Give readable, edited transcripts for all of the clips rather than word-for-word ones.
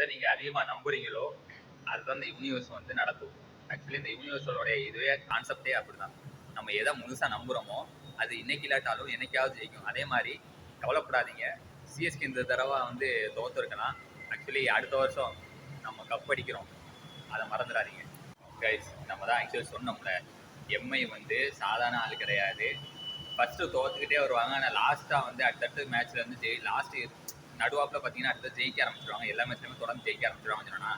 எதை நீங்க அதிகமா நம்புறீங்களோ அதுதான் இந்த யூனிவர்ஸ் வந்து நடக்கும். ஆக்சுவலி இந்த யூனிவர்ஸோட இதுவே கான்செப்டே அப்படிதான். நம்ம எதை முழுசா நம்புறோமோ அது இன்னைக்கு இல்லாட்டாலும் என்னைக்காவது ஜெயிக்கும். அதே மாதிரி கவலைப்படாதீங்க. சிஎஸ்கே இந்த தடவை வந்து தோத்துருக்கலாம். ஆக்சுவலி அடுத்த வருஷம் நம்ம கப் அடிக்கிறோம், அதை மறந்துடாதீங்க கைஸ். நம்ம தான் ஆக்சுவலி சொன்னோம்ல, எம்ஐ வந்து சாதாரண ஆள் கிடையாது. ஃபர்ஸ்ட் தோத்துக்கிட்டே வருவாங்க, ஆனால் லாஸ்ட்டாக வந்து அடுத்தடுத்த மேட்ச்ல வந்து லாஸ்ட் நடுவாப்பில் பார்த்தீங்கன்னா அடுத்த ஜெயிக்க ஆரம்பிச்சிருவாங்க. எல்லா மேட்ச்லையுமே தொடர்ந்து ஜெயிக்க ஆரம்பிச்சிருவாங்கன்னு சொன்னா,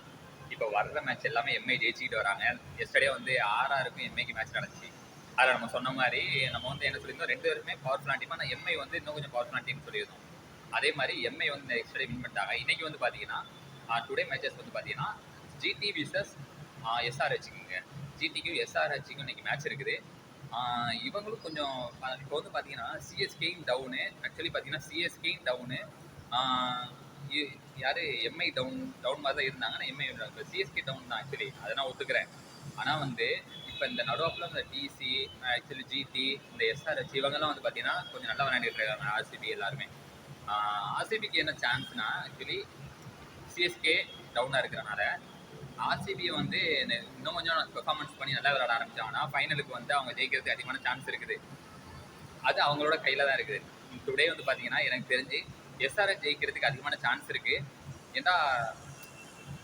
இப்போ வர்ற மேட்ச் எல்லாமே எம்ஐ ஜெயிச்சுக்கிட்டு வராங்க. எஸ்டர்டே வந்து ஆர்ஆருக்கும் எம்ஐக்கு மேட்ச் நடந்துச்சு. அதில் நம்ம சொன்ன மாதிரி நம்ம வந்து என்ன சொல்லியிருந்தோம், 2 பேருமே பவர்ஃபுல்லான டீம். ஆனால் எம்ஐ வந்து இன்னும் கொஞ்சம் பவர்ஃபுல்லான டீம் சொல்லியிருந்தோம். அதே மாதிரி எம்ஐ வந்து எக்ஸ்ட்ரா வின் பண்ணிட்டாங்க. இன்னைக்கு வந்து பார்த்தீங்கன்னா டுடே மேட்சஸ் வந்து பார்த்தீங்கன்னா ஜிடி விசஸ் எஸ்ஆர்ஹெச்சுக்குங்க. ஜிடிக்கும் எஸ்ஆர்ஹெச்சுக்கும் இன்னைக்கு மேட்ச் இருக்குது. இவங்களும் கொஞ்சம் இப்போ வந்து பார்த்தீங்கன்னா சிஎஸ்கேயும் டவுனு. ஆக்சுவலி பார்த்தீங்கன்னா சிஎஸ்கேயும் டவுனு, யார் எம்ஐ டவுன் மாதிரி தான் இருந்தாங்க. ஆனால் எம்ஐ இப்போ சிஎஸ்கே டவுன் தான் ஆக்சுவலி, அதை நான் ஒத்துக்கிறேன். ஆனால் வந்து இப்போ இந்த நடுவாப்பில் இந்த டிசி ஆக்சுவலி ஜிடி இந்த எஸ்ஆர்ஹெச் இவங்கெல்லாம் வந்து பார்த்தீங்கன்னா கொஞ்சம் நல்லா விளையாடிட்டு இருக்காங்க. ஆர்சிபி எல்லாருமே. ஆர்சிபிக்கு என்ன சான்ஸ்னா ஆக்சுவலி சிஎஸ்கே டவுனாக இருக்கிறனால ஆர்சிபியை வந்து இன்னும் கொஞ்சம் பெர்ஃபார்மன்ஸ் பண்ணி நல்லா விளையாட ஆரம்பிச்சாங்கன்னா ஃபைனலுக்கு வந்து அவங்க ஜெயிக்கிறதுக்கு அதிகமான சான்ஸ் இருக்குது. அது அவங்களோட கையில் தான் இருக்குது. டுடே வந்து பார்த்தீங்கன்னா எனக்கு தெரிஞ்சு எஸ்ஆர்ஹெச் ஜெயிக்கிறதுக்கு அதிகமான சான்ஸ் இருக்குது. ஏன்னா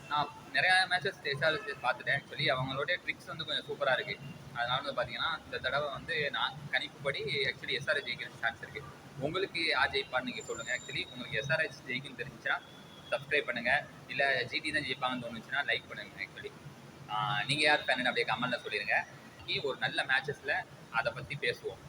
நான் நிறையா மேட்சஸ் எஸ்ஆர்ஹெச் பார்த்துட்டேன். ஆக்சுவலி அவங்களோட ட்ரிக்ஸ் வந்து கொஞ்சம் சூப்பராக இருக்குது. அதனால வந்து பார்த்தீங்கன்னா இந்த தடவை வந்து நான் கணிப்புப்படி ஆக்சுவலி எஸ்ஆர்ஹெச் ஜெயிக்கிறதுக்கு சான்ஸ் இருக்குது. உங்களுக்கு யார் ஜெயிப்பான்னு நீங்கள் சொல்லுங்கள். ஆக்சுவலி உங்களுக்கு எஸ்ஆர்ஹெச் ஜெயிக்குன்னு தெரிஞ்சுன்னா சப்ஸ்கிரைப் பண்ணுங்கள். இல்லை ஜிடி தான் ஜெயிப்பாங்கன்னு தோணுச்சுன்னா லைக் பண்ணுங்கள். ஆக்சுவலி நீங்கள் யார் ஃபேன் அப்படியே கமெண்ட்டில் சொல்லிடுங்க. ஒரு நல்ல மேட்சஸில் அதை பற்றி பேசுவோம்.